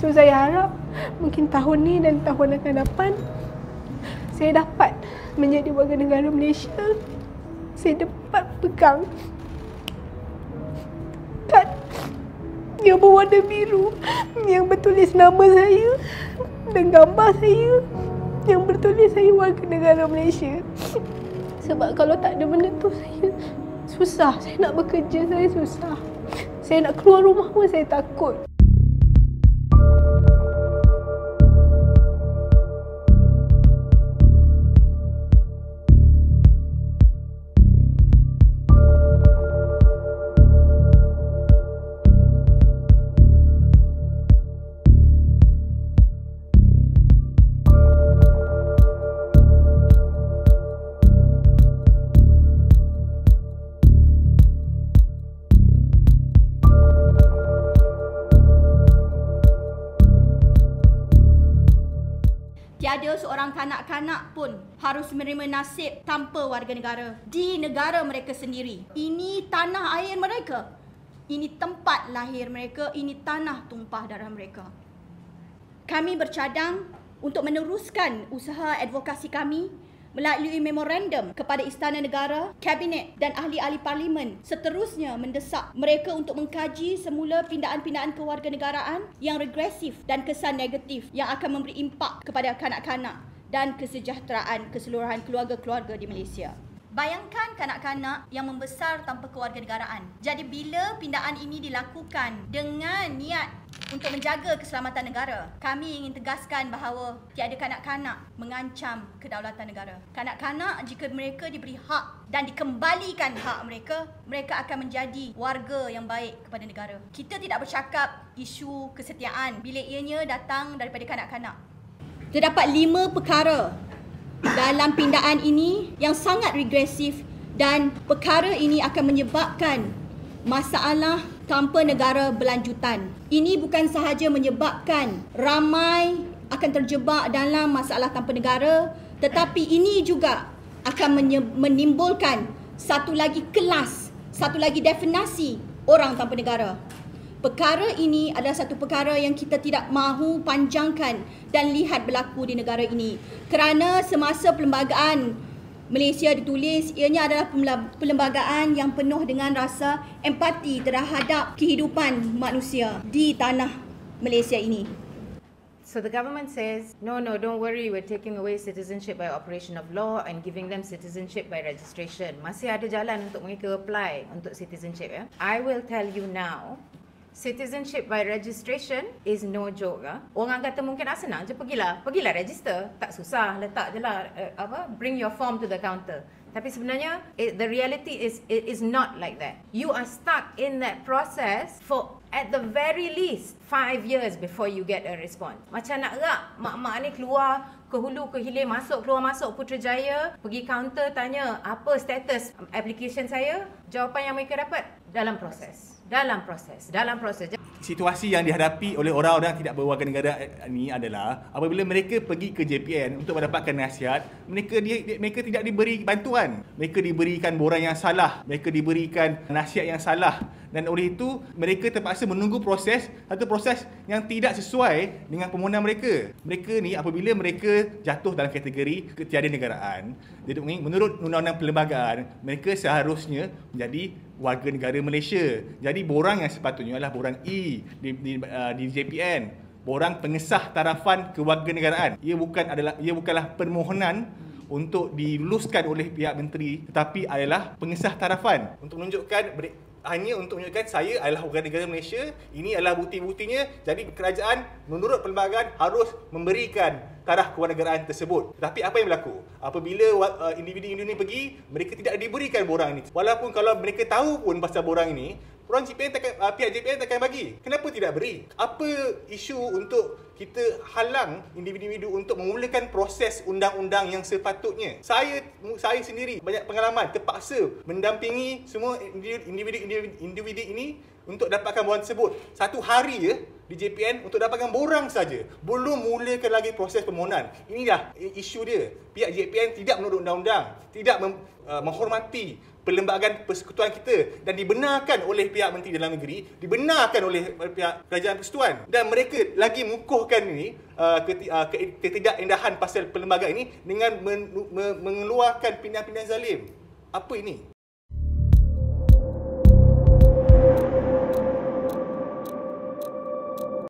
So saya harap mungkin tahun ni dan tahun akan datang saya dapat menjadi warga negara Malaysia. Saya dapat pegang kad yang berwarna biru yang bertulis nama saya dan gambar saya yang bertulis saya warga negara Malaysia. Sebab kalau tak ada benda tu saya susah. Saya nak bekerja, saya susah. Saya nak keluar rumah pun saya takut. Tiada seorang kanak-kanak pun harus menerima nasib tanpa warga negara di negara mereka sendiri. Ini tanah air mereka. Ini tempat lahir mereka. Ini tanah tumpah darah mereka. Kami bercadang untuk meneruskan usaha advokasi kami melalui memorandum kepada Istana Negara, Kabinet dan ahli-ahli parlimen. Seterusnya mendesak mereka untuk mengkaji semula pindaan-pindaan kewarganegaraan yang regresif dan kesan negatif yang akan memberi impak kepada kanak-kanak dan kesejahteraan keseluruhan keluarga-keluarga di Malaysia. Bayangkan kanak-kanak yang membesar tanpa kewarganegaraan. Jadi bila pindaan ini dilakukan dengan niat untuk menjaga keselamatan negara, kami ingin tegaskan bahawa tiada kanak-kanak mengancam kedaulatan negara. Kanak-kanak jika mereka diberi hak dan dikembalikan hak mereka, mereka akan menjadi warga yang baik kepada negara. Kita tidak bercakap isu kesetiaan bila ianya datang daripada kanak-kanak. Terdapat 5 perkara dalam pindaan ini yang sangat regresif dan perkara ini akan menyebabkan masalah tanpa negara berlanjutan. Ini bukan sahaja menyebabkan ramai akan terjebak dalam masalah tanpa negara, tetapi ini juga akan menimbulkan satu lagi kelas, satu lagi definisi orang tanpa negara. Perkara ini adalah satu perkara yang kita tidak mahu panjangkan dan lihat berlaku di negara ini. Kerana semasa perlembagaan Malaysia ditulis, ianya adalah perlembagaan yang penuh dengan rasa empati terhadap kehidupan manusia di tanah Malaysia ini. So the government says, no, don't worry, we're taking away citizenship by operation of law and giving them citizenship by registration. Masih ada jalan untuk mereka apply untuk citizenship. Ya? I will tell you now, citizenship by registration is no joke. Orang kata mungkin senang je, pergilah register. Tak susah, letak je lah, bring your form to the counter. Tapi sebenarnya, the reality is it is not like that. You are stuck in that process for at the very least 5 years before you get a response. Macam nak gerak mak-mak ni keluar ke hulu ke hilir, keluar masuk Putrajaya, pergi counter tanya apa status application saya, jawapan yang mereka dapat dalam proses. Situasi yang dihadapi oleh orang-orang tidak berwarga negara ini adalah apabila mereka pergi ke JPN untuk mendapatkan nasihat, mereka tidak diberi bantuan. Mereka diberikan borang yang salah, mereka diberikan nasihat yang salah, dan oleh itu mereka terpaksa menunggu satu proses yang tidak sesuai dengan permohonan mereka. Mereka ni apabila mereka jatuh dalam kategori ketiadanegaraan, menurut undang-undang perlembagaan, mereka seharusnya menjadi warga negara Malaysia. Jadi borang yang sepatutnya adalah borang E di JPN, borang pengesah tarafan kewarganegaraan. Ia bukanlah permohonan untuk diluluskan oleh pihak menteri, tetapi adalah pengesah tarafan untuk menunjukkan saya adalah warga negara Malaysia, ini adalah bukti-buktinya. Jadi kerajaan menurut perlembagaan harus memberikan taraf kewarganegaraan tersebut. Tetapi apa yang berlaku? Apabila individu-individu ini pergi, mereka tidak diberikan borang ini. Walaupun kalau mereka tahu pun pasal borang ini, pihak JPN takkan bagi. Kenapa tidak beri? Apa isu untuk kita halang individu-individu untuk memulakan proses undang-undang yang sepatutnya? Saya sendiri banyak pengalaman terpaksa mendampingi semua individu ini untuk dapatkan borang tersebut. Satu hari je di JPN untuk dapatkan borang saja. Belum mulakan lagi proses permohonan. Inilah isu dia. Pihak JPN tidak menurut undang-undang, tidak menghormati perlembagaan persekutuan kita dan dibenarkan oleh pihak Menteri Dalam Negeri, dibenarkan oleh pihak Kerajaan Persekutuan, dan mereka lagi mengukuhkan ini ketidakindahan pasal perlembagaan ini dengan mengeluarkan pilihan-pilihan zalim. Apa ini?